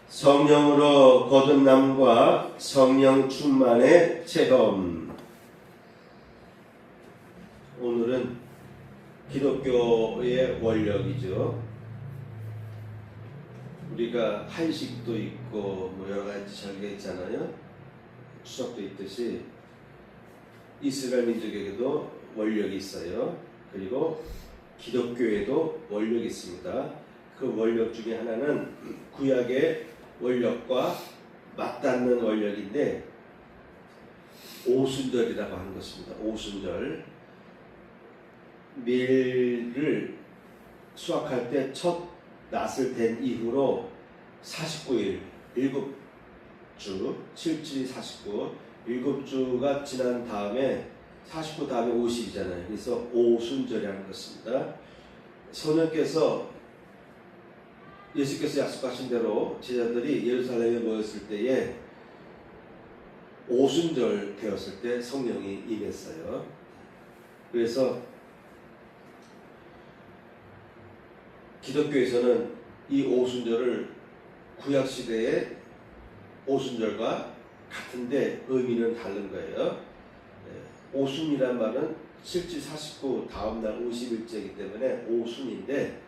성령으로 거듭남과 성령 충만의 체험. 오늘은 기독교의 원력이죠. 우리가 한식도 있고 여러 가지 절기가 있잖아요. 추석도 있듯이 이스라엘 민족에게도 원력이 있어요. 그리고 기독교에도 원력이 있습니다. 그 원력 중에 하나는 구약의 원력과 맞닿는 원력인데 오순절이라고 하는 것입니다. 오순절. 밀을 수확할 때 첫 낫을 댄 이후로 49일, 7주, 7주 49, 7주가 지난 다음에 49 다음에 50이잖아요. 그래서 오순절이라는 것입니다. 성령께서 예수께서 약속하신 대로 제자들이 예루살렘에 모였을 때에 오순절 되었을 때 성령이 임했어요. 그래서 기독교에서는 이 오순절을 구약시대의 오순절과 같은데 의미는 다른 거예요. 오순이란 말은 실제 49 다음날 50일째이기 때문에 오순인데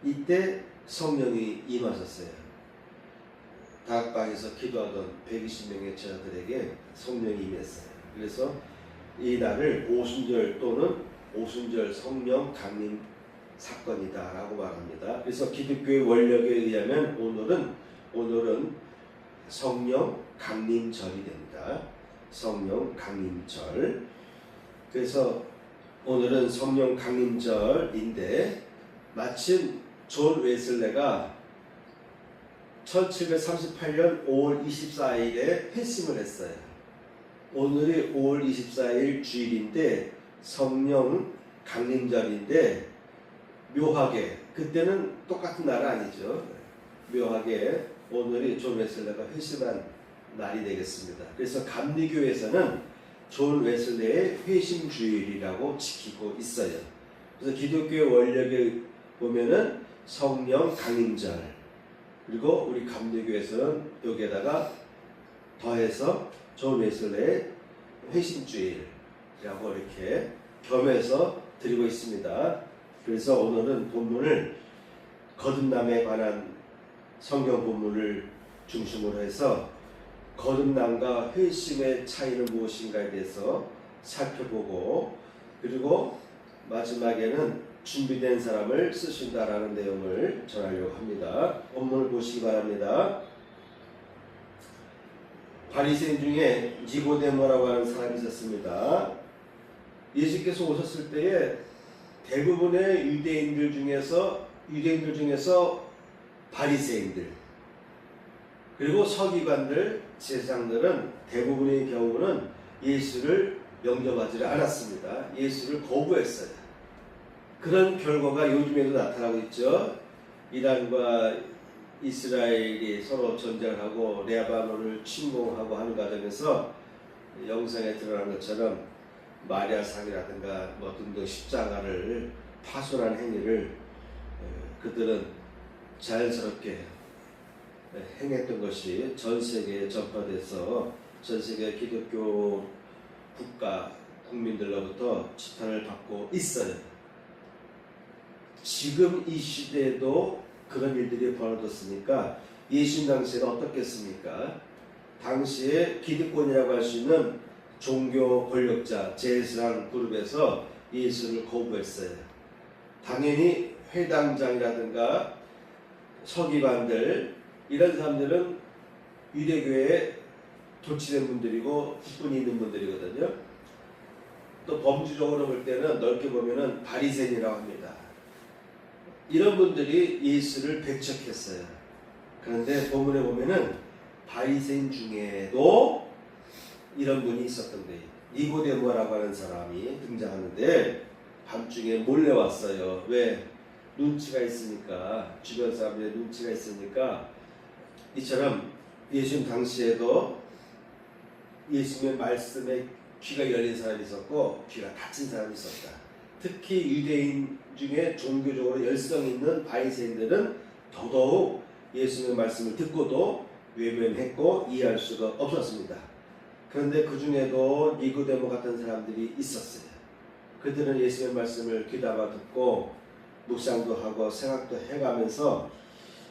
이때 성령이 임하셨어요. 다락방에서 기도하던 120명의 제자들에게 성령이 임했어요. 그래서 이 날을 오순절 또는 오순절 성령 강림 사건이다 라고 말합니다. 그래서 기독교의 원력에 의하면 오늘은 성령 강림절이 됩니다. 성령 강림절. 그래서 오늘은 성령 강림절인데 마침 존 웨슬레가 1738년 5월 24일에 회심을 했어요. 오늘이 5월 24일 주일인데 성령 강림절인데 묘하게, 그때는 똑같은 날은 아니죠. 묘하게 오늘이 존 웨슬레가 회심한 날이 되겠습니다. 그래서 감리교에서는 존 웨슬레의 회심 주일이라고 지키고 있어요. 그래서 기독교의 원력에 보면은 성령 강림절, 그리고 우리 감리교에서는 여기에다가 더해서 존 웨슬레의 회심주일이라고 이렇게 겸해서 드리고 있습니다. 그래서 오늘은 본문을 거듭남에 관한 성경 본문을 중심으로 해서 거듭남과 회심의 차이는 무엇인가에 대해서 살펴보고, 그리고 마지막에는 준비된 사람을 쓰신다라는 내용을 전하려고 합니다. 본문을 보시기 바랍니다. 바리새인 중에 니고데모라고 하는 사람이 있었습니다. 예수께서 오셨을 때에 대부분의 유대인들 중에서 바리새인들 그리고 서기관들, 제사장들은 대부분의 경우는 예수를 영접하지 않았습니다. 예수를 거부했어요. 그런 결과가 요즘에도 나타나고 있죠. 이란과 이스라엘이 서로 전쟁을 하고 레바논을 침공하고 하는 과정에서 영상에 드러난 것처럼 마리아상이라든가 등등 십자가를 파손한 행위를 그들은 자연스럽게 행했던 것이 전 세계에 전파돼서 전 세계 기독교 국가 국민들로부터 지탄을 받고 있어요. 지금 이 시대에도 그런 일들이 벌어졌으니까 예수님 당시에는 어떻겠습니까? 당시에 기득권이라고 할 수 있는 종교 권력자 제사장 그룹에서 예수를 거부했어요. 당연히 회당장이라든가 서기관들 이런 사람들은 유대교에 도취된 분들이고 직분이 있는 분들이거든요. 또 범주적으로 볼 때는 넓게 보면은 바리새인이라고 합니다. 이런 분들이 예수를 배척했어요. 그런데 본문에 보면은 바리새인 중에도 이런 분이 있었던 거예요. 니고데모라고 하는 사람이 등장하는데 밤중에 몰래 왔어요. 왜? 눈치가 있으니까, 주변 사람들의 눈치가 있으니까. 이처럼 예수님 당시에도 예수님의 말씀에 귀가 열린 사람이 있었고 귀가 닫힌 사람이 있었다. 특히 유대인 중에 종교적으로 열성 있는 바리새인들은 더더욱 예수님의 말씀을 듣고도 외면했고 이해할 수가 없었습니다. 그런데 그 중에도 니고데모 같은 사람들이 있었어요. 그들은 예수님의 말씀을 귀담아 듣고 묵상도 하고 생각도 해가면서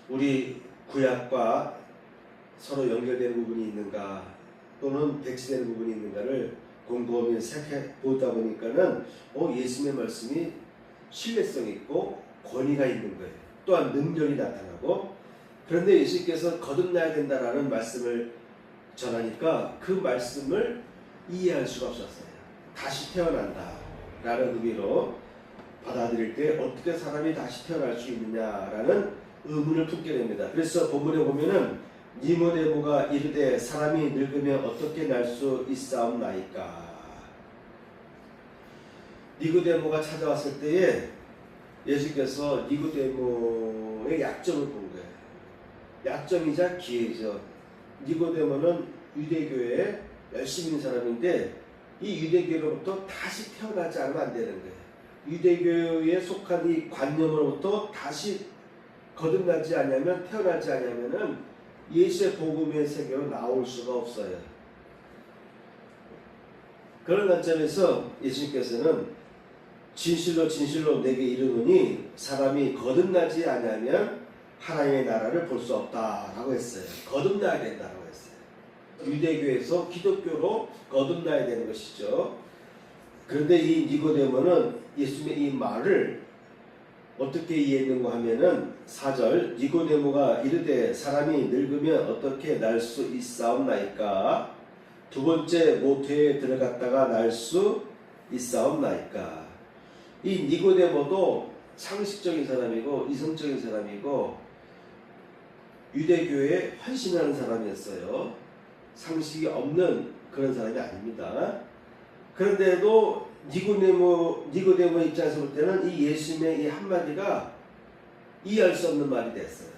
우리 구약과 서로 연결되는 부분이 있는가 또는 배치되는 부분이 있는가를 곰곰이 생각해 보다 보니까는 예수님의 말씀이 신뢰성 있고 권위가 있는 거예요. 또한 능력이 나타나고, 그런데 예수님께서 거듭나야 된다라는 말씀을 전하니까 그 말씀을 이해할 수가 없었어요. 다시 태어난다 라는 의미로 받아들일 때 어떻게 사람이 다시 태어날 수 있느냐라는 의문을 품게 됩니다. 그래서 본문에 보면은 니고데모가 이르되 사람이 늙으면 어떻게 날 수 있사옵나이까. 니고데모가 찾아왔을 때에 예수께서 니고데모의 약점을 본 거예요. 약점이자 기회죠. 니고데모는 유대교에 열심히 있는 사람인데 이 유대교로부터 다시 태어나지 않으면 안 되는 거예요. 유대교에 속한 이 관념으로부터 다시 거듭나지 않으면, 태어나지 않으면은 예수의 복음의 세계로 나올 수가 없어요. 그런 관점에서 예수님께서는 진실로 진실로 내게 이르노니 사람이 거듭나지 않으면 하나님의 나라를 볼 수 없다라고 했어요. 거듭나야 된다라고 했어요. 유대교에서 기독교로 거듭나야 되는 것이죠. 그런데 이 니고데모는 예수님의 이 말을 어떻게 이해했는가 하면은 4절 니고데모가 이르되 사람이 늙으면 어떻게 날 수 있사옵나이까. 두 번째 모태에 들어갔다가 날 수 있사옵나이까. 이 니고데모도 상식적인 사람이고 이성적인 사람이고 유대교에 헌신하는 사람이었어요. 상식이 없는 그런 사람이 아닙니다. 그런데도 니고데모 입장에서 볼 때는 이 예수님의 이 한마디가 이해할 수 없는 말이 됐어요.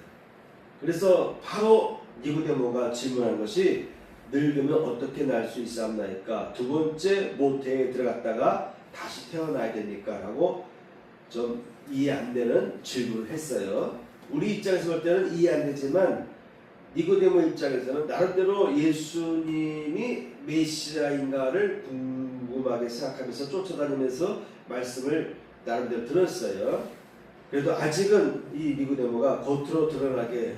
그래서 바로 니고데모가 질문한 것이 늙으면 어떻게 날 수 있사옵나이까. 두 번째 모태에 들어갔다가 다시 태어나야 됩니까? 라고 좀 이해 안 되는 질문을 했어요. 우리 입장에서 볼 때는 이해 안 되지만 니고데모 입장에서는 나름대로 예수님이 메시아인가를 궁금하게 생각하면서 쫓아다니면서 말씀을 나름대로 들었어요. 그래도 아직은 이 니고데모가 겉으로 드러나게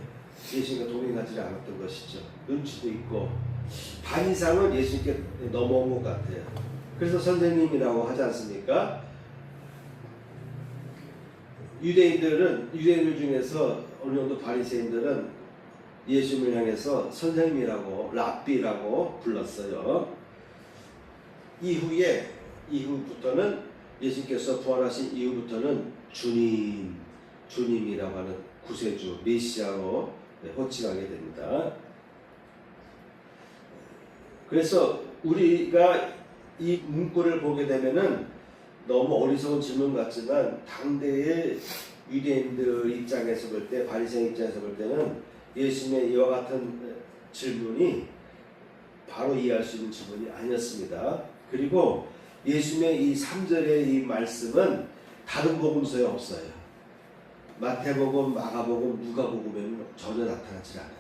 예수님과 동행하지 않았던 것이죠. 눈치도 있고 반 이상은 예수님께 넘어온 것 같아요. 그래서 선생님이라고 하지 않습니까? 유대인들 중에서 어느 정도 바리새인들은 예수님을 향해서 선생님이라고 랍비라고 불렀어요. 이후부터는 예수님께서 부활하신 이후부터는 주님이라고 하는 구세주 메시아로 호칭하게 됩니다. 그래서 우리가 이 문구를 보게 되면은 너무 어리석은 질문 같지만 당대의 유대인들 입장에서 볼 때, 바리새인 입장에서 볼 때는 예수님의 이와 같은 질문이 바로 이해할 수 있는 질문이 아니었습니다. 그리고 예수님의 이 3절의 이 말씀은 다른 복음서에 없어요. 마태복음, 마가복음, 누가복음에는 전혀 나타나지 않아요.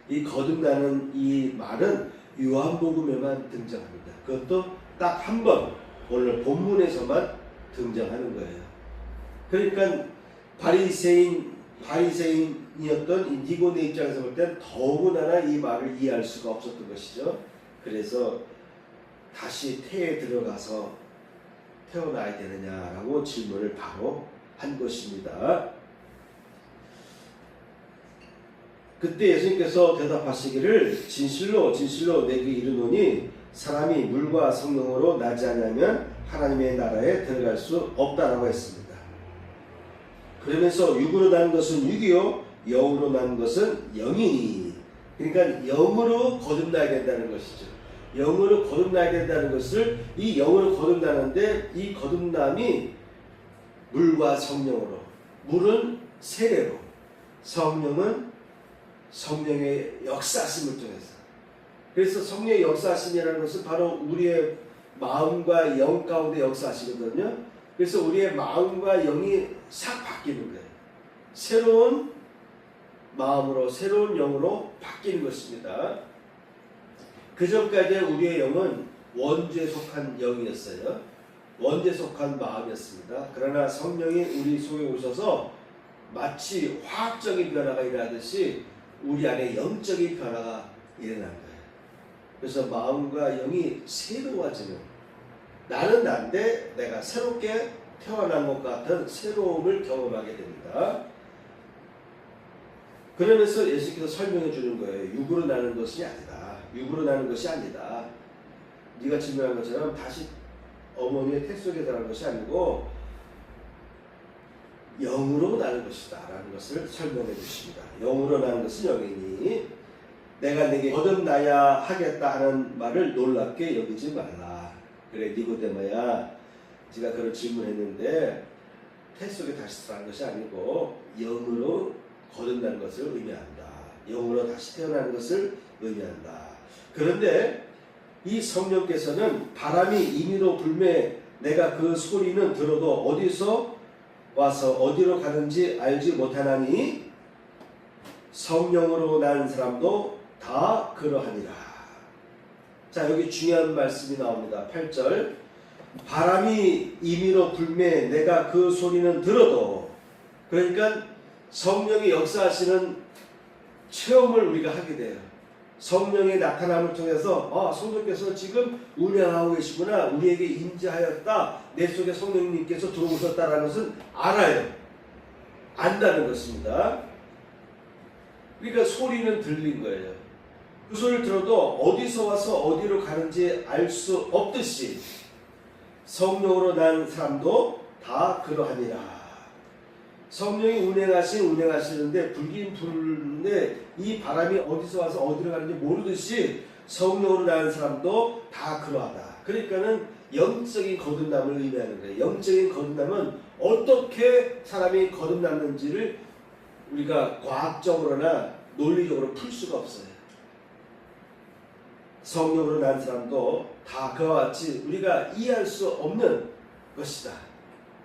이 거듭나는 이 말은 요한복음에만 등장합니다. 그것도 딱 한 번, 오늘 본문에서만 등장하는 거예요. 그러니까 바리새인이었던 이 니고데 입장에서 볼 땐 더구나 이 말을 이해할 수가 없었던 것이죠. 그래서 다시 태에 들어가서 태어나야 되느냐라고 질문을 바로 한 것입니다. 그때 예수님께서 대답하시기를 진실로 진실로 내게 이르노니 사람이 물과 성령으로 나지 않으면 하나님의 나라에 들어갈 수 없다라고 했습니다. 그러면서 육으로 난 것은 육이요 영으로 난 것은 영이니, 그러니까 영으로 거듭나야 된다는 것이죠. 영으로 거듭나야 된다는 것을, 이 영으로 거듭나는데 이 거듭남이 물과 성령으로, 물은 세례로, 성령은 성령의 역사심을 통해서. 그래서 성령의 역사심이라는 것은 바로 우리의 마음과 영 가운데 역사하시거든요. 그래서 우리의 마음과 영이 싹 바뀌는 거예요. 새로운 마음으로 새로운 영으로 바뀌는 것입니다. 그 전까지 우리의 영은 원죄에 속한 영이었어요. 원죄에 속한 마음이었습니다. 그러나 성령이 우리 속에 오셔서 마치 화학적인 변화가 일어나듯이 우리 안에 영적인 변화가 일어난 거예요. 그래서 마음과 영이 새로워지는, 나는 난데 내가 새롭게 태어난 것 같은 새로움을 경험하게 됩니다. 그러면서 예수께서 설명해 주는 거예요. 육으로 나는 것이 아니다. 육으로 나는 것이 아니다. 네가 질문한 것처럼 다시 어머니의 태 속에 들어간 것이 아니고 영으로 나는 것이다 라는 것을 설명해 주십니다. 영으로 나는 것은 영이니 내가 내게 거듭나야 하겠다 하는 말을 놀랍게 여기지 말라. 그래 니고데모야, 네가 그런 질문했는데 태 속에 다시 들어간 것이 아니고 영으로 거듭나는 것을 의미한다. 영으로 다시 태어나는 것을 의미한다. 그런데 이 성령께서는 바람이 임의로 불매 내가 그 소리는 들어도 어디서 와서 어디로 가는지 알지 못하나니 성령으로 난 사람도 다 그러하니라. 자, 여기 중요한 말씀이 나옵니다. 8절. 바람이 임의로 불매 내가 그 소리는 들어도, 그러니까 성령이 역사하시는 체험을 우리가 하게 돼요. 성령의 나타남을 통해서 성령께서 지금 운행하고 계시구나, 우리에게 임재하였다, 내 속에 성령님께서 들어오셨다라는 것은 알아요. 안다는 것입니다. 그러니까 소리는 들린 거예요. 그 소리를 들어도 어디서 와서 어디로 가는지 알 수 없듯이 성령으로 난 사람도 다 그러하니라. 성령이 운행하시는데 불긴 불는데 이 바람이 어디서 와서 어디로 가는지 모르듯이 성령으로 나는 사람도 다 그러하다. 그러니까는 영적인 거듭남을 의미하는 거예요. 영적인 거듭남은 어떻게 사람이 거듭났는지를 우리가 과학적으로나 논리적으로 풀 수가 없어요. 성령으로 난 사람도 다 그와 같이 우리가 이해할 수 없는 것이다.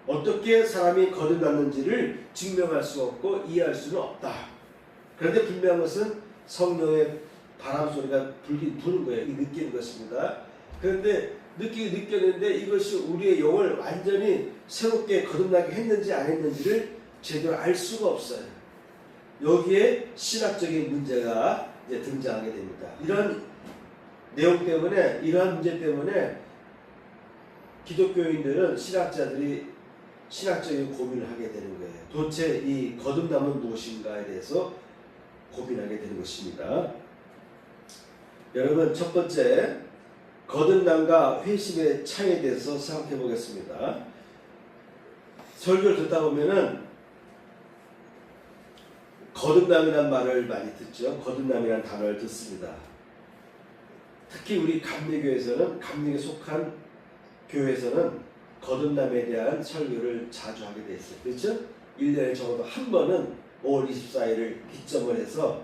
어떻게 사람이 거듭났는지를 증명할 수 없고 이해할 수는 없다. 그런데 분명한 것은 성령의 바람 소리가 부는 거예요. 느끼는 것입니다. 그런데 느꼈는데 이것이 우리의 영을 완전히 새롭게 거듭나게 했는지 안 했는지를 제대로 알 수가 없어요. 여기에 신학적인 문제가 이제 등장하게 됩니다. 이런 내용 때문에, 이러한 문제 때문에 기독교인들은 신학적인 고민을 하게 되는 거예요. 도대체 이 거듭남은 무엇인가에 대해서 고민하게 되는 것입니다. 여러분, 첫 번째 거듭남과 회심의 차이에 대해서 생각해 보겠습니다. 설교를 듣다 보면은 거듭남이라는 말을 많이 듣죠. 거듭남이라는 단어를 듣습니다. 특히 우리 감리교에서는, 감리교에 속한 교회에서는 거듭남에 대한 설교를 자주 하게 되어 있어요. 그렇죠? 1년에 적어도 한 번은 5월 24일을 기점을 해서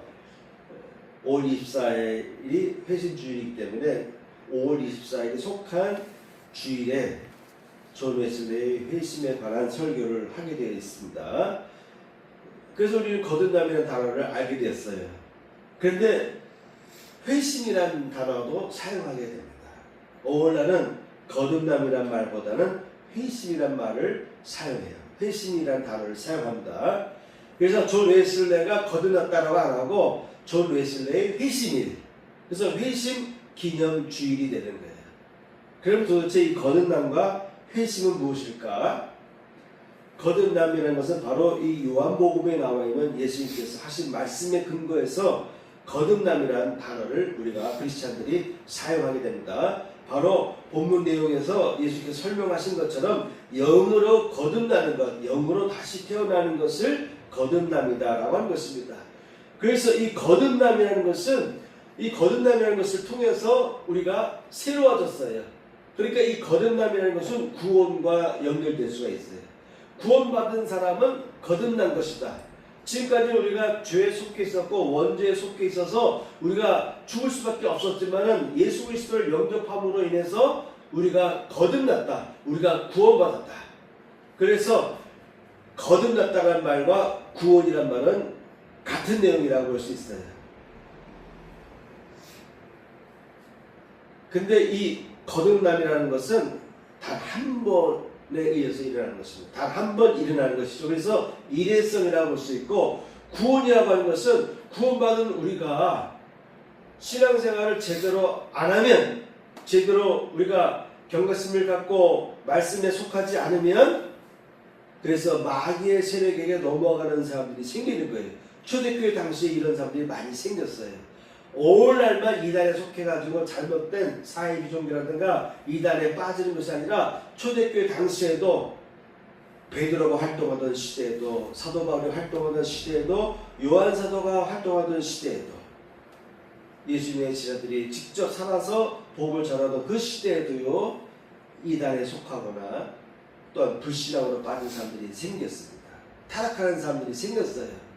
5월 24일이 회심주일이기 때문에 5월 24일이 속한 주일에 존 웨슬레의 회심에 관한 설교를 하게 되어 있습니다. 그래서 우리는 거듭남이라는 단어를 알게 되었어요. 그런데 회심이라는 단어도 사용하게 됩니다. 오늘날은 거듭남이란 말보다는 회심이란 말을 사용해요. 회심이란 단어를 사용합니다. 그래서 존 웨슬레가 거듭났다라고 안 하고 존 웨슬레의 회심일, 그래서 회심 기념주일이 되는 거예요. 그럼 도대체 이 거듭남과 회심은 무엇일까? 거듭남이라는 것은 바로 이 요한복음에 나와 있는 예수님께서 하신 말씀에 근거해서 거듭남이라는 단어를 우리가 크리스찬들이 사용하게 됩니다. 바로 본문 내용에서 예수께서 설명하신 것처럼 영으로 거듭나는 것, 영으로 다시 태어나는 것을 거듭남이다라고 하는 것입니다. 그래서 이 거듭남이라는 것을 통해서 우리가 새로워졌어요. 그러니까 이 거듭남이라는 것은 구원과 연결될 수가 있어요. 구원받은 사람은 거듭난 것이다. 지금까지 우리가 죄에 속해 있었고 원죄에 속해 있어서 우리가 죽을 수밖에 없었지만은 예수 그리스도를 영접함으로 인해서 우리가 거듭났다. 우리가 구원받았다. 그래서 거듭났다는 말과 구원이란 말은 같은 내용이라고 볼 수 있어요. 근데 이 거듭남이라는 것은 단 한 번에 의해서 일어나는 것입니다. 단 한 번 일어나는 것이죠. 그래서 일회성이라고 볼 수 있고, 구원이라고 하는 것은 구원받은 우리가 신앙생활을 제대로 안 하면, 제대로 우리가 경각심을 갖고 말씀에 속하지 않으면, 그래서 마귀의 세력에게 넘어가는 사람들이 생기는 거예요. 초대교회 당시에 이런 사람들이 많이 생겼어요. 오늘날만 이단에 속해가지고 잘못된 사회주종교라든가 이단에 빠지는 것이 아니라 초대교회 당시에도 베드로가 활동하던 시대에도, 사도 바울이 활동하던 시대에도, 요한 사도가 활동하던 시대에도, 예수님의 제자들이 직접 살아서 복음을 전하던 그 시대에도요, 이단에 속하거나 또한 불신앙으로 빠진 사람들이 생겼습니다. 타락하는 사람들이 생겼어요.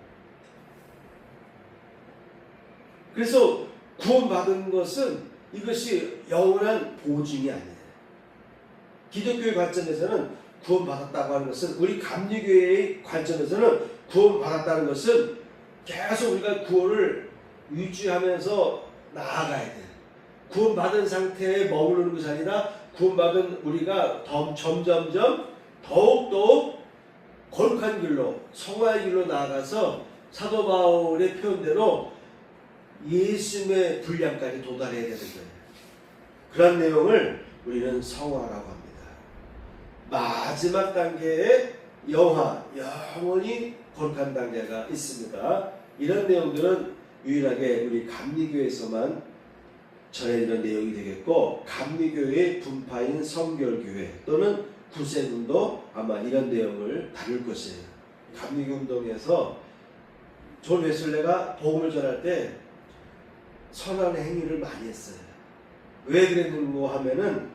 그래서 구원받은 것은 이것이 영원한 보증이 아니에요. 기독교의 관점에서는 구원받았다고 하는 것은, 우리 감리교회의 관점에서는 구원받았다는 것은 계속 우리가 구원을 유지하면서 나아가야 돼요. 구원받은 상태에 머무르는 것이 아니라 구원받은 우리가 점점점 더욱더욱 거룩한 길로, 성화의 길로 나아가서 사도 바울의 표현대로 예수님의 분량까지 도달해야 되는 거예요. 그런 내용을 우리는 성화라고 합니다. 마지막 단계에 영원히 거룩한 단계가 있습니다. 이런 내용들은 유일하게 우리 감리교회에서만 전해지는 내용이 되겠고, 감리교회의 분파인 성결교회 또는 구세군도 아마 이런 내용을 다룰 것이에요. 감리교 운동에서 존 웨슬레가 복음을 전할 때 선한 행위를 많이 했어요. 왜 그랬는고 하면은,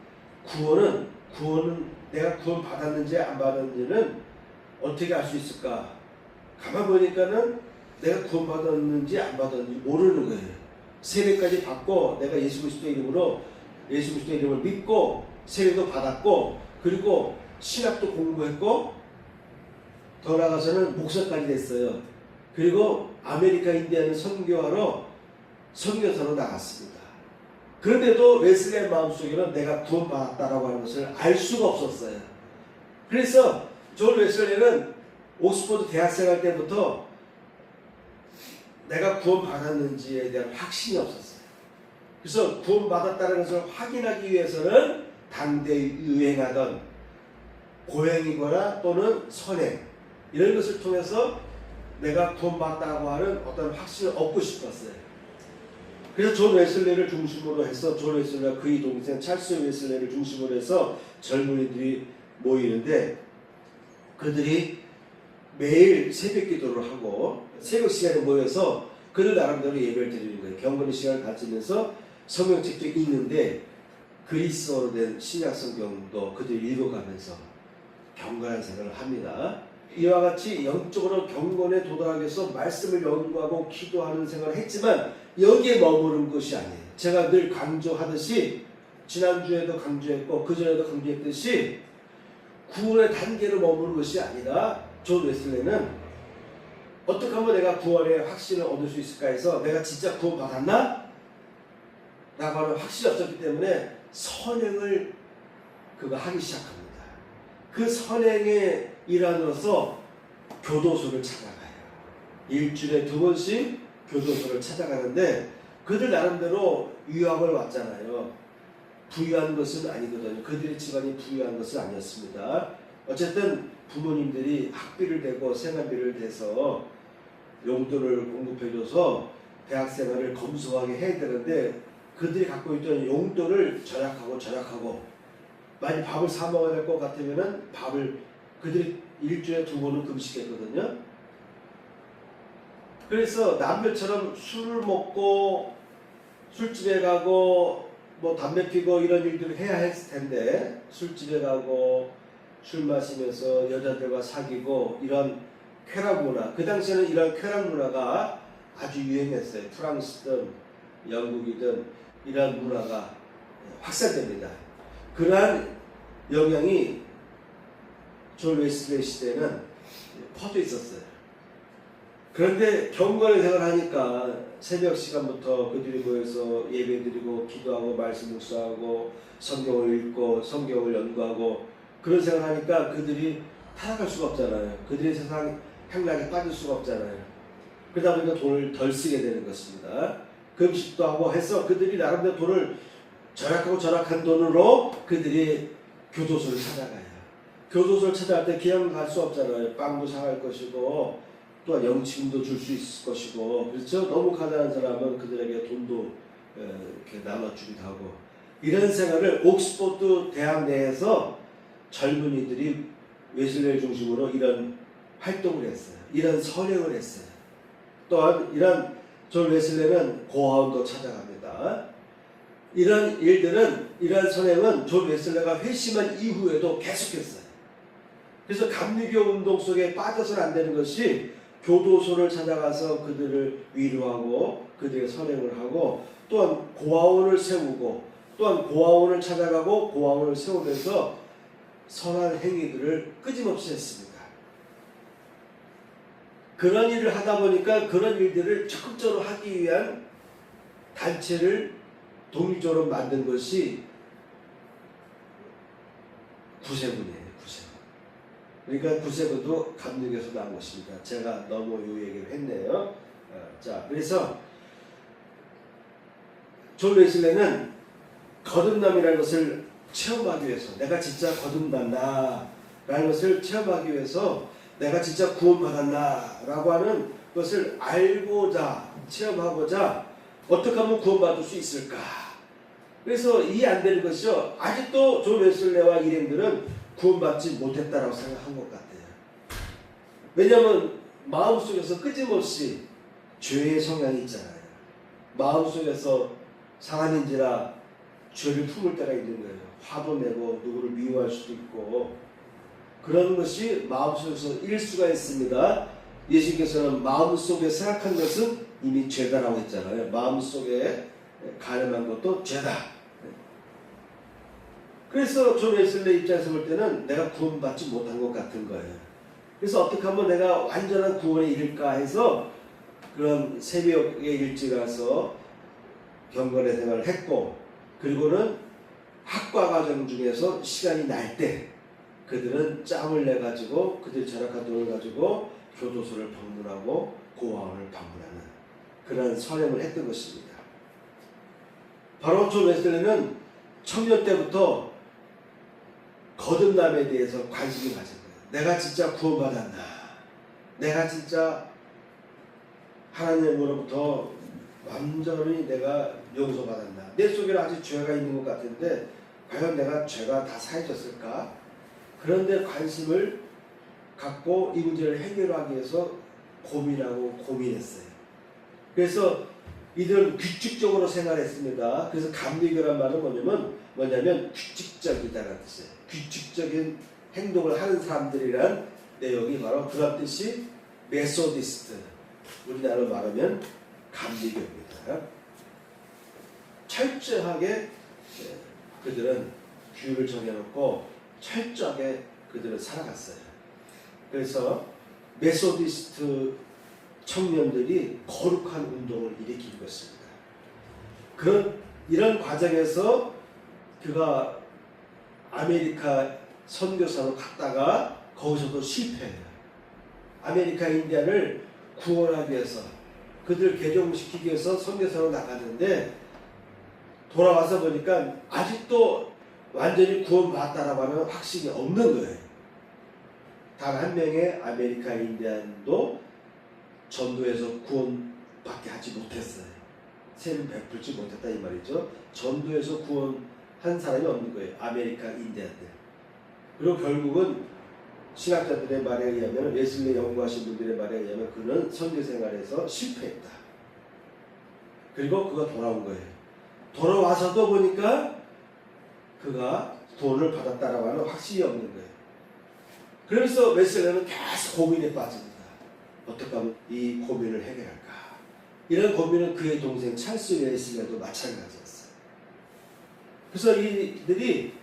구원은 내가 구원 받았는지 안 받았는지는 어떻게 알 수 있을까? 가만 보니까는 내가 구원 받았는지 안 받았는지 모르는 거예요. 세례까지 받고, 내가 예수 그리스도의 이름을 믿고 세례도 받았고, 그리고 신학도 공부했고, 더 나아가서는 목사까지 됐어요. 그리고 아메리카 인디아는 선교하러 선교사로 나갔습니다. 그런데도 웨슬리의 마음속에는 내가 구원받았다라고 하는 것을 알 수가 없었어요. 그래서 존 웨슬리는 옥스퍼드 대학생 할 때부터 내가 구원받았는지에 대한 확신이 없었어요. 그래서 구원받았다는 것을 확인하기 위해서는 당대에 유행하던 고행이거나 또는 선행, 이런 것을 통해서 내가 구원받았다고 하는 어떤 확신을 얻고 싶었어요. 그래서 존 웨슬리를 중심으로 해서, 존 웨슬리와 그의 동생 찰스 웨슬리를 중심으로 해서 젊은이들이 모이는데, 그들이 매일 새벽 기도를 하고 새벽 시간에 모여서 그들 나름대로 예배를 드리는 거예요. 경건의 시간을 가지면서 성경책도 읽는데, 그리스어로 된 신약 성경도 그들이 읽어가면서 경건한 생활을 합니다. 이와 같이 영적으로 경건에 도달하기 위해서 말씀을 연구하고 기도하는 생활을 했지만 여기에 머무른 것이 아니에요. 제가 늘 강조하듯이, 지난주에도 강조했고 그전에도 강조했듯이, 구원의 단계로 머무는 것이 아니라 존 웨슬리는 어떻게 하면 내가 구원의 확신을 얻을 수 있을까 해서, 내가 진짜 구원받았나? 라고 하는 확신이 없었기 때문에 선행을 하기 시작합니다. 그 선행의 일환으로서 교도소를 찾아가요. 일주일에 2번씩 교도소를 찾아가는데, 그들 나름대로 유학을 왔잖아요. 부유한 것은 아니거든요. 그들의 집안이 부유한 것은 아니었습니다. 어쨌든 부모님들이 학비를 대고 생활비를 대서 용돈을 공급해줘서 대학생활을 검소하게 해야 되는데, 그들이 갖고 있던 용돈을 절약하고 많이 밥을 사 먹어야 될 것 같으면은 그들이 일주일에 2번은 금식했거든요. 그래서 남들처럼 술을 먹고 술집에 가고 뭐 담배 피고 이런 일들을 해야 했을 텐데, 술집에 가고 술 마시면서 여자들과 사귀고 이런 쾌락 문화, 그 당시에는 이런 쾌락 문화가 아주 유행했어요. 프랑스든 영국이든 이런 문화가 확산됩니다. 그러한 영향이 존 웨슬리 시대는 퍼져 있었어요. 그런데 경건의 생활을 하니까 새벽 시간부터 그들이 모여서 예배드리고 기도하고 말씀 묵상하고 성경을 읽고 성경을 연구하고 그런 생활을 하니까 그들이 타락할 수가 없잖아요. 그들의 세상 향락에 빠질 수가 없잖아요. 그러다 보니까 돈을 덜 쓰게 되는 것입니다. 금식도 하고 해서 그들이 나름대로 돈을 절약하고 절약한 돈으로 그들이 교도소를 찾아가요. 교도소를 찾아갈 때 그냥 갈 수 없잖아요. 빵도 사갈 것이고 또한 영치금도 줄 수 있을 것이고 그렇죠. 너무 가난한 사람은 그들에게 돈도 이렇게 나눠주기도 하고 이런 생활을 옥스포드 대학 내에서 젊은이들이 웨슬레를 중심으로 이런 활동을 했어요. 이런 선행을 했어요. 또한 이런 존 웨슬레는 고아원도 찾아갑니다. 이런 일들은 이러한 선행은 존 웨슬레가 회심한 이후에도 계속했어요. 그래서 감리교 운동 속에 빠져서는 안 되는 것이 교도소를 찾아가서 그들을 위로하고 그들의 선행을 하고 또한 고아원을 세우고 또한 고아원을 찾아가고 고아원을 세우면서 선한 행위들을 끊임없이 했습니다. 그런 일을 하다 보니까 그런 일들을 적극적으로 하기 위한 단체를 독립적으로 만든 것이 구세군이에요. 구세군. 그러니까 구세군도 감리교에서 나온 것입니다. 제가 너무 이 얘기를 했네요. 자, 그래서 존 웨슬레는 거듭남이라는 것을 체험하기 위해서 내가 진짜 거듭났나 라는 것을 체험하기 위해서 내가 진짜 구원받았나 라고 하는 것을 알고자 체험하고자 어떻게 하면 구원받을 수 있을까. 그래서 이해 안 되는 것이죠. 아직도 존 웨슬레와 일행들은 구원받지 못했다라고 생각한 것 같아요. 왜냐하면 마음속에서 끊임없이 죄의 성향이 있잖아요. 마음속에서 상한인지라 죄를 품을 때가 있는 거예요. 화도 내고 누구를 미워할 수도 있고 그런 것이 마음속에서 일수가 있습니다. 예수님께서는 마음속에 생각한 것은 이미 죄다라고 했잖아요. 마음속에 가늠한 것도 죄다. 그래서 존 웨슬레 입장에서 볼 때는 내가 구원받지 못한 것 같은 거예요. 그래서 어떻게 하면 내가 완전한 구원에 이를까 해서 그런 새벽에 일찍 가서 경건의 생활을 했고 그리고는 학과 과정 중에서 시간이 날 때 그들은 짬을 내 가지고 그들 절약한 돈을 가지고 교도소를 방문하고 고아원을 방문하는 그런 선행을 했던 것입니다. 바로 존 웨슬레는 청년 때부터 거듭남에 대해서 관심이 가진 거예요. 내가 진짜 구원받았나? 내가 진짜 하나님으로부터 완전히 내가 용서받았나? 내 속에는 아직 죄가 있는 것 같은데 과연 내가 죄가 다 사해졌을까? 그런데 관심을 갖고 이 문제를 해결하기 위해서 고민하고 고민했어요. 그래서 이들은 규칙적으로 생활했습니다. 그래서 감리교란 말은 뭐냐면 규칙적이다라는 뜻이에요. 규칙적인 행동을 하는 사람들이란 내용이 바로 그런 뜻이 메소디스트, 우리나라로 말하면 감리교입니다. 철저하게 그들은 규율을 정해놓고 철저하게 그들은 살아갔어요. 그래서 메소디스트 청년들이 거룩한 운동을 일으킨 것입니다. 이런 과정에서 그가 아메리카 선교사로 갔다가 거기서도 실패해요. 아메리카 인디안을 구원하기 위해서 그들 개종시키기 위해서 선교사로 나갔는데 돌아와서 보니까 아직도 완전히 구원받았다라고 하는 확신이 없는 거예요. 단 한 명의 아메리카 인디안도 전도에서 구원받게 하지 못했어요. 세는 베풀지 못했다 이 말이죠. 전도에서 구원한 사람이 없는 거예요. 아메리카 인디안들. 그리고 결국은 신학자들의 말에 의하면 웨슬레 연구하신 분들의 말에 의하면 그는 선교 생활에서 실패했다. 그리고 그가 돌아온 거예요. 돌아와서도 보니까 그가 돈을 받았다라고 하는 확신이 없는 거예요. 그러면서 웨슬레는 계속 고민에 빠집니다. 어떻게 하면 이 고민을 해결할까? 이런 고민은 그의 동생 찰스 웨슬레도 마찬가지였어요. 그래서 이들이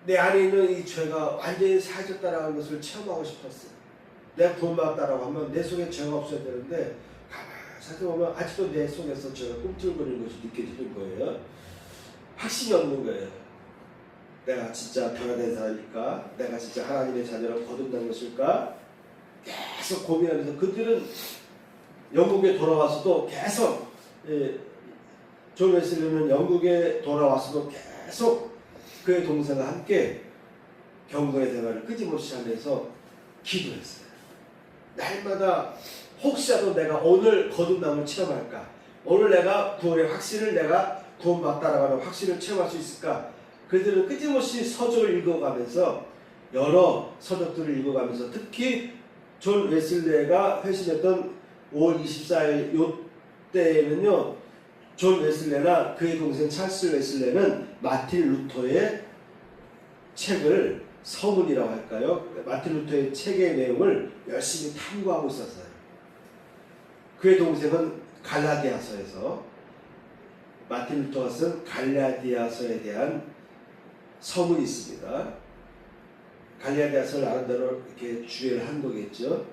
내 안에 있는 이 죄가 완전히 사해졌다라는 것을 체험하고 싶었어요. 내가 구원받았다라고 하면 내 속에 죄가 없어야 되는데 가만히 생각해보면 아직도 내 속에서 죄가 꿈틀거리는 것이 느껴지는 거예요. 확신이 없는 거예요. 내가 진짜 변화된 사람일까? 내가 진짜 하나님의 자녀로 거듭난 것일까? 계속 고민하면서 그들은 영국에 돌아와서도 계속 존 웨슬리는 영국에 돌아와서도 계속 그의 동생과 함께 경건의 생활을 끊임없이 하면서 기도했어요. 날마다 혹시라도 내가 오늘 거듭남을 체험할까? 오늘 내가 구원의 확신을 내가 구원받다라고 하는 확신을 체험할 수 있을까? 그들은 끊임없이 서적을 읽어가면서 여러 서적들을 읽어가면서 특히 존 웨슬레가 회심했던 5월 24일 요때에는요, 존 웨슬레나 그의 동생 찰스 웨슬레는 마틴 루터의 책을 서문이라고 할까요? 마틴 루터의 책의 내용을 열심히 탐구하고 있었어요. 그의 동생은 갈라디아서에서 마틴 루터가 쓴 갈라디아서에 대한 서문이 있습니다. 갈라디아서를 나름대로 이렇게 주의를 한 거겠죠.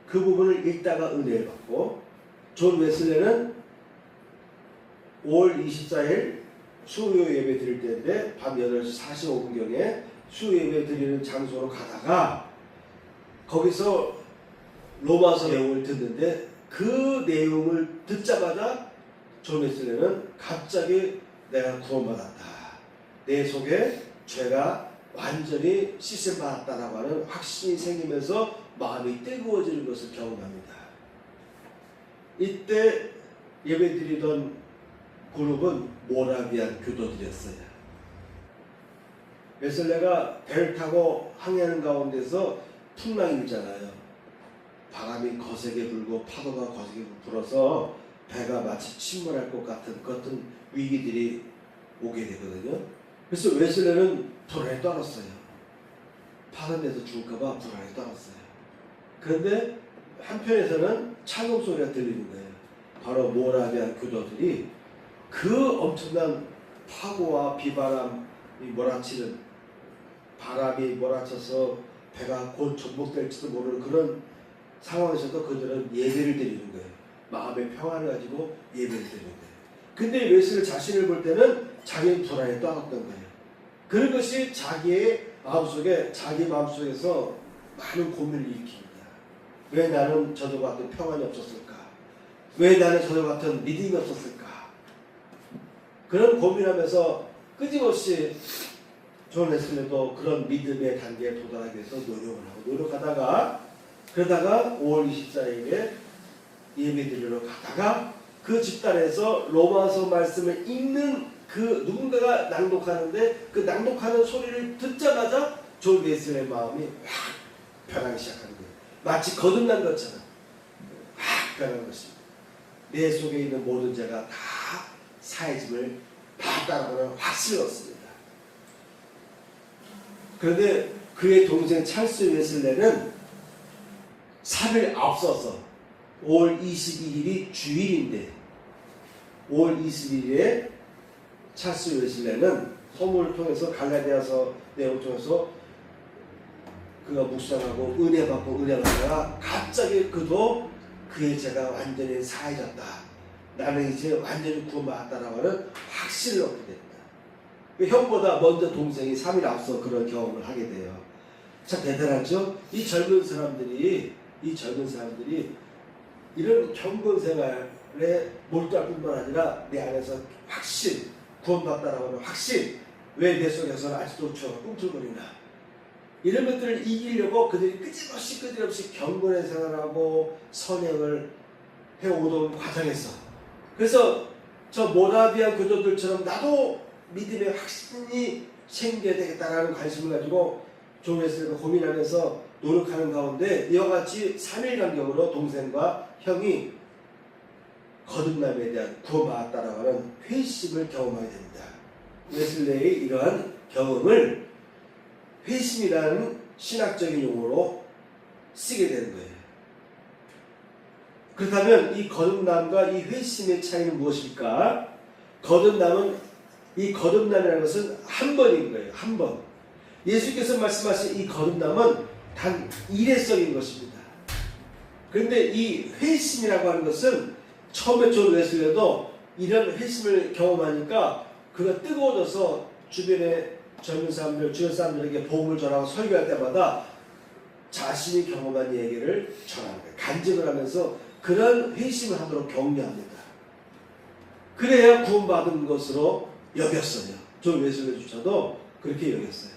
그 부분을 읽다가 은혜를 받고 존 웨슬레는 5월 24일 수요 예배 드릴 때인데 밤 8시 45분경에 수요 예배 드리는 장소로 가다가 거기서 로마서 내용을 듣는데 그 내용을 듣자마자 존 웨슬레는 갑자기 내가 구원받았다. 내 속에 죄가 완전히 씻음받았다라고 하는 확신이 생기면서 마음이 뜨거워지는 것을 경험합니다. 이때 예배드리던 그룹은 모라비안 교도들이었어요. 웨슬레가 배를 타고 항해하는 가운데서 풍랑이 일잖아요. 바람이 거세게 불고 파도가 거세게 불어서 배가 마치 침몰할 것 같은 위기들이 오게 되거든요. 그래서 웨슬레는 불안에 떨었어요. 파도에서 죽을까봐 불안에 떨었어요. 그런데 한편에서는 찬송 소리가 들리는 거예요. 바로 모라비안 교도들이 그 엄청난 파고와 비바람이 몰아치는 바람이 몰아쳐서 배가 곧 전복될지도 모르는 그런 상황에서도 그들은 예배를 드리는 거예요. 마음의 평안을 가지고 예배를 드리는 거예요. 근데 웨슬레 자신을 볼 때는 자기는 불안에 떨었던 거예요. 그런 것이 자기의 마음속에서 많은 고민을 일으킵니다. 왜 나는 저도 같은 평안이 없었을까? 왜 나는 저도 같은 믿음이 없었을까? 그런 고민하면서 끊임없이 존 웨슬레도 그런 믿음의 단계에 도달하기 위해서 노력하다가 그러다가 5월 24일에 예배드리러 가다가 그 집단에서 로마서 말씀을 읽는 그 누군가가 낭독하는데 그 낭독하는 소리를 듣자마자 존 웨슬레의 마음이 확 변하기 시작하는 거예요. 마치 거듭난 것처럼 확 변한 것입니다. 내 속에 있는 모든 죄가 다 사해짐을 받았다는 확신을 얻습니다. 그런데 그의 동생 찰스 웨슬레는 3일 앞서서 5월 22일이 주일인데 5월 22일에 찰스 웨슬레는 소문을 통해서 갈라디아서 내용을 통해서 그가 묵상하고 은혜 받다가 갑자기 그도 그의 죄가 완전히 사해졌다. 나는 이제 완전히 구원받았다라고 하는 확신을 얻게 됩니다. 형보다 먼저 동생이 3일 앞서 그런 경험을 하게 돼요. 참 대단하죠? 이 젊은 사람들이 이런 경건 생활에 몰두할 뿐만 아니라 내 안에서 확신, 구원받다라고 하는 확신, 왜 내 속에서는 아직도 죄가 꿈틀거리나, 이런 것들을 이기려고 그들이 끊임없이 경건의 생활하고 선행을 해오던 과정에서, 그래서 저 모라비안 교도들처럼 나도 믿음의 확신이 생겨야 되겠다라는 관심을 가지고 존 웨슬레가 고민하면서 노력하는 가운데 이와 같이 3일 간격으로 동생과 형이 거듭남에 대한 구원받았다라고 하는 회심을 경험하게 됩니다. 웨슬레의 이러한 경험을 회심이라는 신학적인 용어로 쓰게 되는 거예요. 그렇다면 이 거듭남과 이 회심의 차이는 무엇일까? 이 거듭남이라는 것은 한 번인 거예요. 한 번. 예수께서 말씀하신 이 거듭남은 단 일회성인 것입니다. 그런데 이 회심이라고 하는 것은 처음에 존 웨슬리도 이런 회심을 경험하니까 그가 뜨거워져서 주변의 젊은 사람들, 주변 사람들에게 복음을 전하고 설교할 때마다 자신이 경험한 얘기를 전하는 거예요. 간증을 하면서 그런 회심을 하도록 격려합니다. 그래야 구원받은 것으로 여겼어요. 존 웨슬리조차도 그렇게 여겼어요.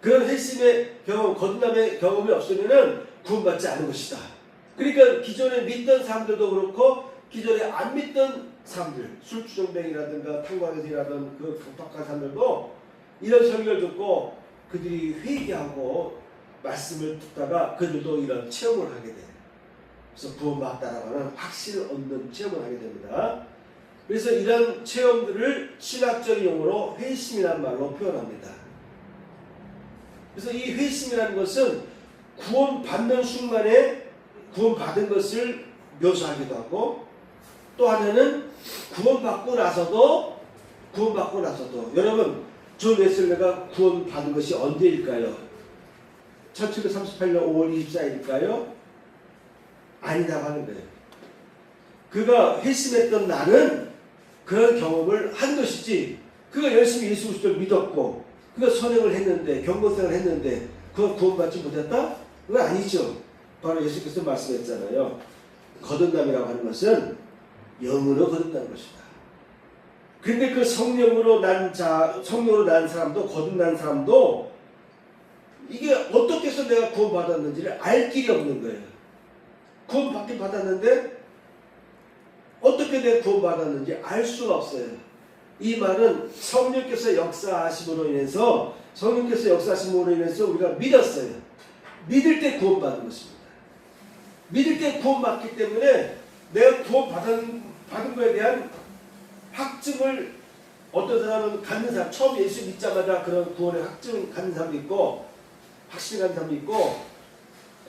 그런 회심의 경험, 거듭남의 경험이 없으면은 구원받지 않은 것이다. 그러니까 기존에 믿던 사람들도 그렇고 기존에 안 믿던 사람들, 술주정뱅이라든가 탕광에서일하던 그 강팍한 사람들도 이런 설교를 듣고 그들이 회개하고 말씀을 듣다가 그들도 이런 체험을 하게 돼요. 그래서 구원받았다라고 하는 확신을 얻는 체험을 하게 됩니다. 그래서 이런 체험들을 신학적인 용어로 회심이라는 말로 표현합니다. 그래서 이 회심이라는 것은 구원받는 순간에 구원받은 것을 묘사하기도 하고 또 하나는 구원받고 나서도 여러분 존 웨슬리가 구원받은 것이 언제일까요? 1738년 5월 24일일까요? 아니라고 하는 거예요. 그가 회심했던 날은 그런 경험을 한 것이지 그가 열심히 예수 그리스도를 믿었고 그가 선행을 했는데 경건생활을 했는데 그가 구원받지 못했다? 그건 아니죠. 바로 예수께서 말씀했잖아요. 거듭남이라고 하는 것은 영으로 거듭나는 것이다. 근데 그 성령으로 난 사람도 거듭난 사람도 이게 어떻게 해서 내가 구원받았는지를 알 길이 없는 거예요. 구원받긴 받았는데 어떻게 내가 구원받았는지 알 수가 없어요. 이 말은 성령께서 역사하심으로 인해서 우리가 믿었어요. 믿을 때 구원받은 것입니다. 믿을 때 구원받기 때문에 내가 구원받은 것에 대한 확증을 어떤 사람은 갖는 사람, 처음 예수 믿자마자 그런 구원의 확증을 갖는 사람도 있고 확신을 갖는 사람도 있고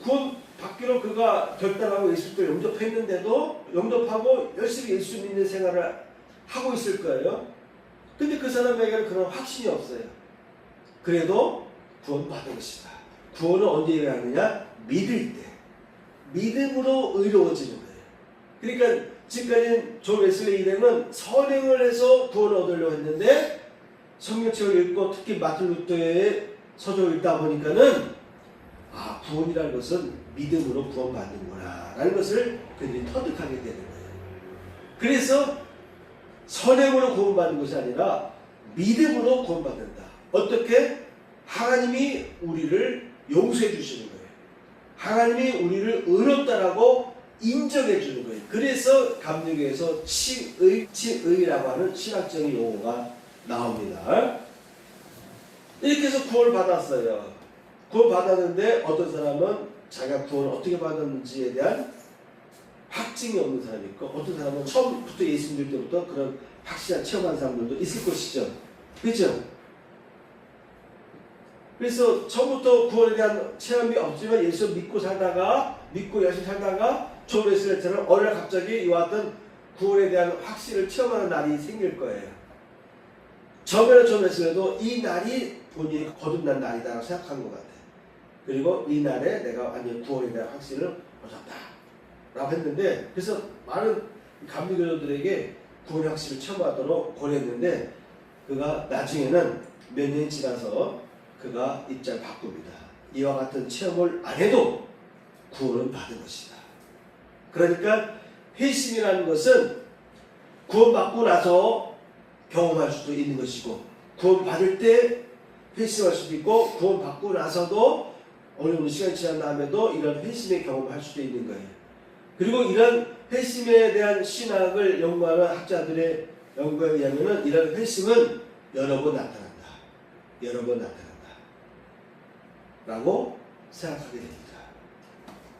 구원받기로 그가 결단하고 예수를 영접하고 열심히 예수 믿는 생활을 하고 있을 거예요. 근데 그 사람에게는 그런 확신이 없어요. 그래도 구원받은 것이다. 구원은 언제 일어나느냐? 믿을 때. 믿음으로 의로워지는 거예요. 그러니까 지금까지 존 웨슬리 일행은 선행을 해서 구원을 얻으려고 했는데 성경책을 읽고 특히 마틴 루터의 서적을 읽다 보니까는 구원이라는 것은 믿음으로 구원받는구나 라는 것을 그들이 터득하게 되는 거예요. 그래서 선행으로 구원받는 것이 아니라 믿음으로 구원받는다. 어떻게? 하나님이 우리를 용서해 주시는 거예요. 하나님이 우리를 의롭다라고 인정해 주는 거예요. 그래서 감리교에서 칭의라고 하는 신학적인 용어가 나옵니다. 이렇게 해서 구원을 받았어요. 구원 받았는데 어떤 사람은 자기가 구원을 어떻게 받았는지에 대한 확증이 없는 사람이 있고 어떤 사람은 처음부터 예수 믿을 때부터 그런 확실한 체험한 사람들도 있을 것이죠. 그렇죠? 그래서 처음부터 구원에 대한 체험이 없지만 예수 믿고 열심히 살다가 존 웨슬리처럼 어느 날 갑자기 이와 같은 구원에 대한 확신을 체험하는 날이 생길 거예요. 처음에는 존 웨슬리도 이 날이 본인이 거듭난 날이다라고 생각한 것 같아요. 그리고 이 날에 내가 완전 구원에 대한 확신을 얻었다라고 했는데 그래서 많은 감리교도들에게 구원의 확신을 체험하도록 권했는데 그가 나중에는 몇 년이 지나서 그가 입장을 바꿉니다. 이와 같은 체험을 안 해도 구원은 받은 것이다. 그러니까 회심이라는 것은 구원받고 나서 경험할 수도 있는 것이고 구원받을 때 회심할 수도 있고 구원받고 나서도 어느 정도 시간이 지난 다음에도 이런 회심의 경험을 할 수도 있는 거예요. 그리고 이런 회심에 대한 신학을 연구하는 학자들의 연구에 의하면 이런 회심은 여러 번 나타난다. 라고 생각하게 됩니다.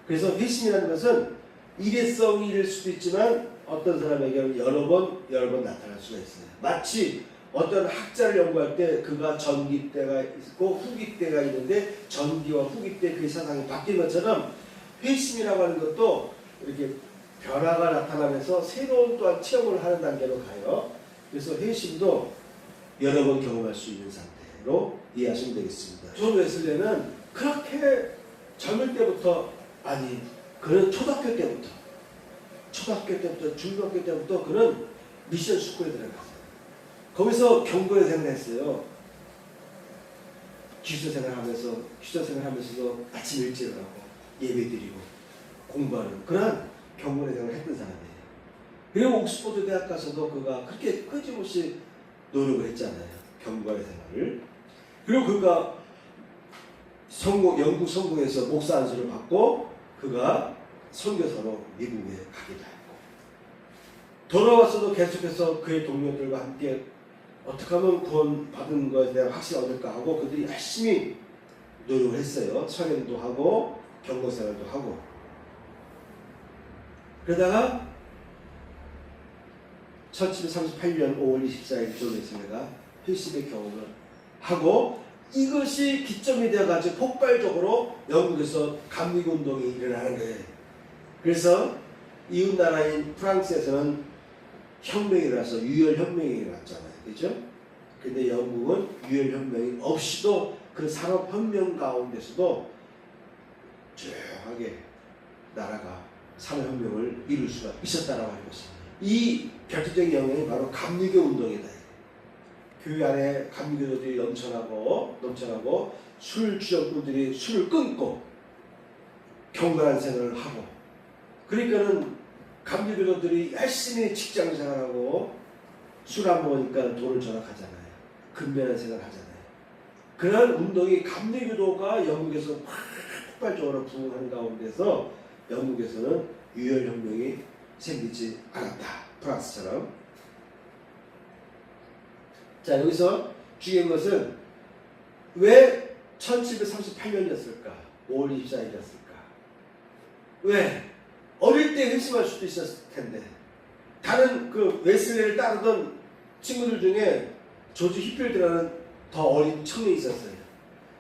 그래서 회심이라는 것은 일회성일 수도 있지만 어떤 사람에게는 여러 번 나타날 수가 있어요. 마치 어떤 학자를 연구할 때 그가 전기 때가 있고 후기 때가 있는데 전기와 후기 때 그 사상이 바뀐 것처럼 회심이라고 하는 것도 이렇게 변화가 나타나면서 새로운 또한 체험을 하는 단계로 가요. 그래서 회심도 여러 번 경험할 수 있는 상태로 이해하시면 되겠습니다. 존 웨슬리는 그렇게 젊을 때부터 그는 초등학교 때부터 중학교 때부터 그는 미션 스쿨에 들어갔어요. 거기서 경고의 생활을 했어요. 기숙사 생활하면서도 아침 일찍 일어나고 예배드리고 공부하는 그런 경고의 생활을 했던 사람이에요. 그리고 옥스퍼드 대학 가서도 그가 그렇게 끊임없이 노력을 했잖아요. 경고의 생활을. 그리고 그가 영국 성공해서 목사 안수를 받고 그가 선교사로 미국에 가기도 했고, 돌아와서도 계속해서 그의 동료들과 함께 어떻게 하면 구원 받은 것에 대한 확신을 얻을까 하고 그들이 열심히 노력을 했어요. 설교도 하고 경고생활도 하고. 그러다가 1738년 5월 24일 존 웨슬리가 회심의 경험을 하고, 이것이 기점이 되어가지고 폭발적으로 영국에서 감리운동이 일어나는 거예요. 그래서 이웃나라인 프랑스에서는 혁명이 일어나서 유혈혁명이 일어났잖아요. 그렇죠? 근데 영국은 유혈혁명이 없이도 그 산업혁명 가운데서도 조용하게 나라가 산업혁명을 이룰 수가 있었다라고 하는 것입니다. 이 결정적인 영향이 바로 감리교 운동이다. 교회 안에 감리교도들이 넘쳐나고 술 주정꾼들이 술을 끊고 경건한 생활을 하고, 그러니까는 감리교도들이 열심히 직장 생활하고 술 안 먹으니까 돈을 절약하잖아요. 근면한 생활을 하잖아요. 그러한 운동이 감리교도가 영국에서 폭발적으로 부흥하는 가운데서 영국에서는 유혈혁명이 생기지 않았다. 프랑스처럼. 자, 여기서 중요한 것은 왜 1738년이었을까? 5월 24일이었을까? 왜? 어릴 때 회심할 수도 있었을 텐데. 다른 그 웨슬리를 따르던 친구들 중에 조지 히필드라는 더 어린 청년이 있었어요.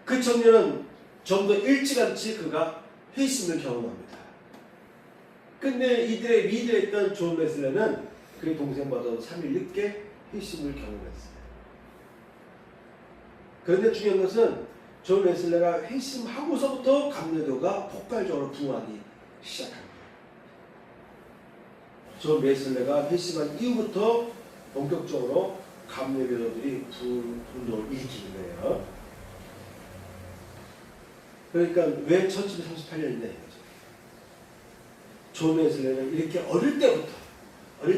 그 청년은 좀 더 일찌감치 그가 회심을 경험합니다. 근데 이들의 리더였던 존 웨슬리는 그의 동생보다 3일 늦게 회심을 경험했어요. 그런데 중요한 것은 존 웨슬리가 회심하고서부터 감리교가 폭발적으로 부흥하기 시작합니다. 존 웨슬리가 회심한 이후부터 본격적으로 감리교도들이 부흥운동을 일으키는 거예요. 그러니까 왜 1738년이냐 이거죠. 존 웨슬리는 이렇게 어릴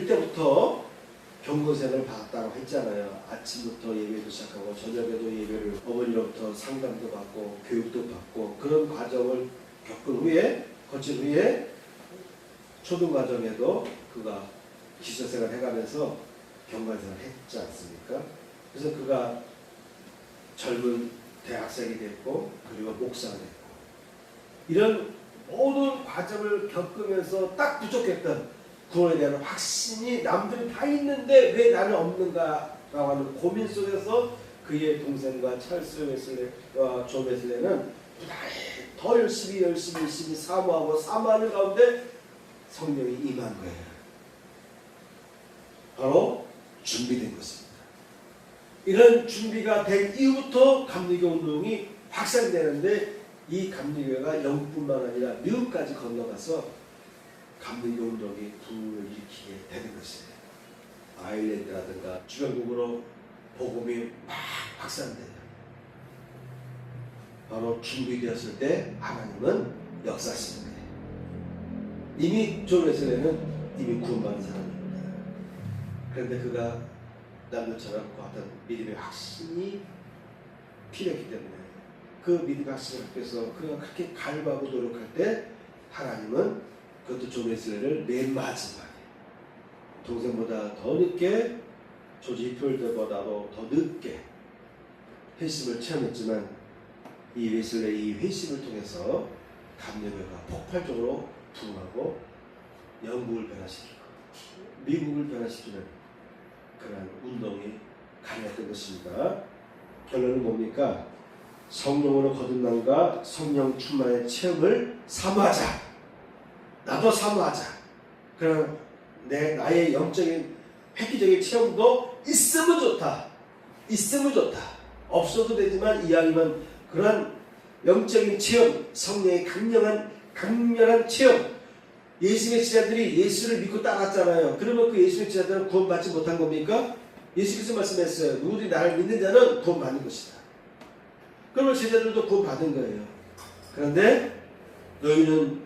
때부터 경고생을 받았다고 했잖아요. 아침부터 예배도 시작하고 저녁에도 예배를, 어머니로부터 상담도 받고 교육도 받고, 그런 과정을 거친 후에 초등과정에도 그가 기숙사생활을 해가면서 경관생활을 했지 않습니까? 그래서 그가 젊은 대학생이 됐고 그리고 목사가 됐고, 이런 모든 과정을 겪으면서 딱 부족했던 구원에 대한 확신이 남들이 다 있는데 왜 나는 없는가라고 하는 고민 속에서 그의 동생과 찰스 웨슬리와 존 웨슬리는 더 열심히 사모하는 가운데 성령이 임한 거예요. 바로 준비된 것입니다. 이런 준비가 된 이후부터 감리교 운동이 확산되는데, 이 감리교가 영국뿐만 아니라 미국까지 건너가서 감리교 운동이 부흥을 일으키게 되는 것이에요. 아일랜드라든가 주변국으로 복음이 막 확산돼요. 바로 준비되었을 때 하나님은 역사하시는 거예요. 이미 존 웨슬리는 이미 구원받은 사람입니다. 그런데 그가 남들처럼 그 어떤 믿음의 확신이 필요했기 때문에 그 믿음의 확신을 갖기 위해서 그가 그렇게 갈구하고 노력할 때 하나님은 그것도 존 웨슬리를 맨 마지막에 동생보다 더 늦게, 조지 히필드보다도 더 늦게 회심을 체험했지만 이 웨슬리의 이 회심을 통해서 감리교가 폭발적으로 부흥하고 영국을 변화시키고 미국을 변화시키는 그런 운동이 가능했던 것입니다. 결론은 뭡니까? 성령으로 거듭남과 성령 충만의 체험을 사모하자. 나도 사모하자. 그럼 나의 영적인 획기적인 체험도 있으면 좋다. 없어도 되지만 이왕이면 그런 영적인 체험, 성령의 강력한 강렬한 체험. 예수님의 제자들이 예수를 믿고 따랐잖아요. 그러면 그 예수님의 제자들은 구원받지 못한 겁니까? 예수께서 말씀했어요. 누구들이 나를 믿는 자는 구원받는 것이다. 그러면 제자들도 구원받은 거예요. 그런데 너희는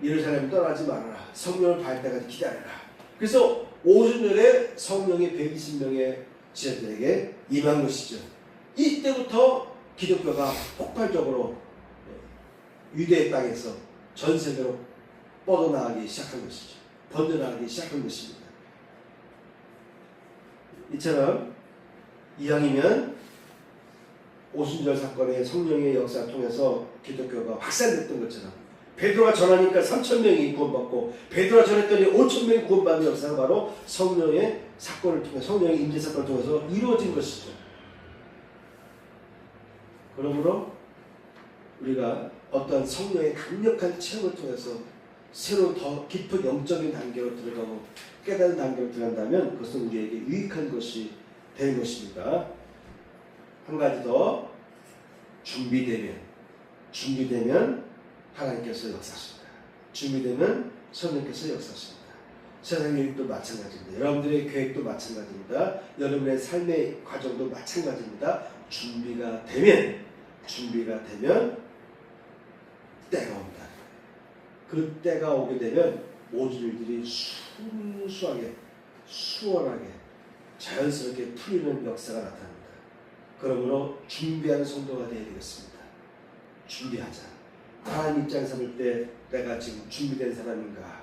예루살렘 떠나지 말아라. 성령을 받을 때까지 기다려라. 그래서 오순절에 성령이 120명의 제자들에게 임한 것이죠. 이때부터 기독교가 폭발적으로 유대 땅에서 전 세계로 뻗어나가기 시작한 것이죠. 번져나가기 시작한 것입니다. 이처럼 이왕이면 오순절 사건의 성령의 역사를 통해서 기독교가 확산됐던 것처럼 베드로가 전하니까 3,000명이 구원받고 베드로가 전했더니 5,000명이 구원받는 역사가 바로 성령의 사건을 통해 성령의 임재 사건을 통해서 이루어진 것이죠. 그러므로 우리가 어떤 성령의 강력한 체험을 통해서 새로운 더 깊은 영적인 단계로 들어가고 깨달은 단계로 들어간다면 그것은 우리에게 유익한 것이 되는 것입니다. 한 가지 더 준비되면 하나님께서 역사하십니다. 준비되면 성령께서 역사하십니다. 세상 일도 마찬가지입니다. 여러분들의 계획도 마찬가지입니다. 여러분의 삶의 과정도 마찬가지입니다. 준비가 되면 때가 온다. 그 때가 오게 되면 모든 일들이 순수하게 수월하게 자연스럽게 풀리는 역사가 나타납니다. 그러므로 준비하는 성도가 되어야 되겠습니다. 준비하자. 하나님 입장에서 볼 때 내가 지금 준비된 사람인가?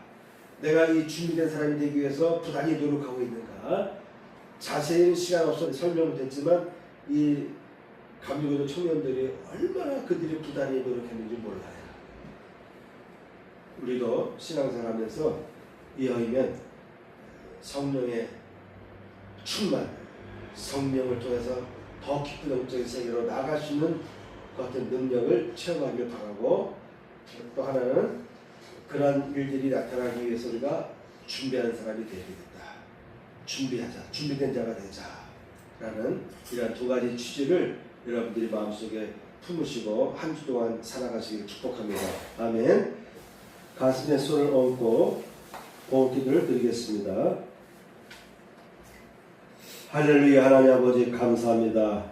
내가 이 준비된 사람이 되기 위해서 부단히 노력하고 있는가? 자세히 시간 없어서 설명은 됐지만 이 감리교도 청년들이 얼마나 그들이 부단히 노력했는지 몰라요. 우리도 신앙생활하면서 이왕이면 성령의 충만, 성령을 통해서 더 깊은 영적인 세계로 나아갈 수 있는 그 같은 능력을 체험하길 바라고, 또 하나는 그러한 일들이 나타나기 위해서 우리가 준비하는 사람이 되어야 되겠다. 준비하자. 준비된 자가 되자. 라는 이러한 두 가지 취지를 여러분들이 마음속에 품으시고 한 주 동안 살아가시길 축복합니다. 아멘. 가슴에 손을 얹고 봉기도를 드리겠습니다. 할렐루야. 하나님 아버지 감사합니다.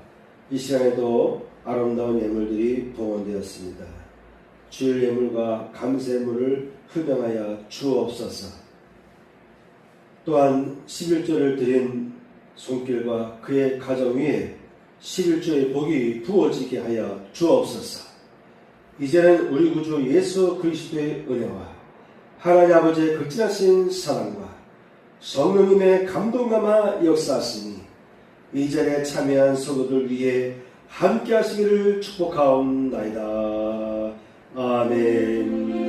이 시간에도 아름다운 예물들이 봉헌되었습니다. 주일 예물과 감사 예물을 흠명하여 주옵소서. 또한 11조를 드린 손길과 그의 가정 위에 11조의 복이 부어지게 하여 주옵소서. 이제는 우리 구주 예수 그리스도의 은혜와 하나님 아버지의 극진하신 사랑과 성령님의 감동감화 역사하시니 이 자리에 참여한 성도들 위해 함께 하시기를 축복하옵나이다. 아멘.